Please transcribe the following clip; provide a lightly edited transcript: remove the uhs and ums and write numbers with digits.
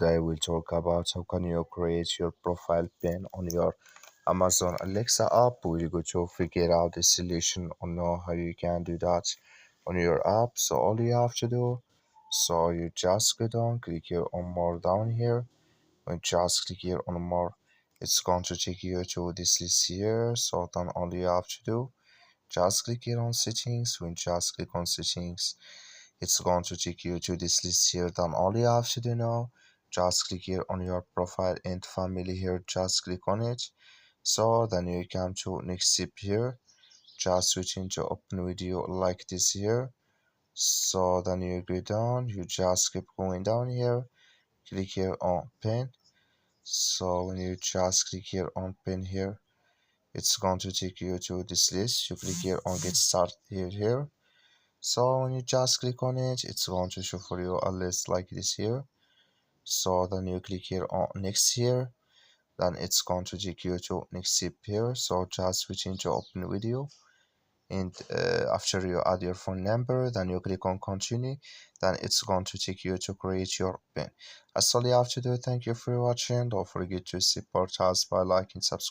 Today we'll talk about how can you create your profile pin on your Amazon Alexa app. We're going to figure out the solution or know how you can do that on your app. So all you have to do, so you just go down, click here on more down here. When you just click here on more, it's going to take you to this list here. So then all you have to do, just click here on settings. When you just click on settings, it's going to take you to this list here. Then all you have to do now, just click here on your profile and family here, just click on it. So then you come to next step here, just switch into open video like this here. So then you go down, you just keep going down here, click here on pin. So when you just click here on pin here, it's going to take you to this list. You click here on get started here. So when you just click on it, it's going to show for you a list like this here. So then you click here on next here, then it's going to take you to next step here. So just switch into open video, and after you add your phone number, then you click on continue, then it's going to take you to create your pin. That's all you have to do. Thank you for watching. Don't forget to support us by liking, subscribe.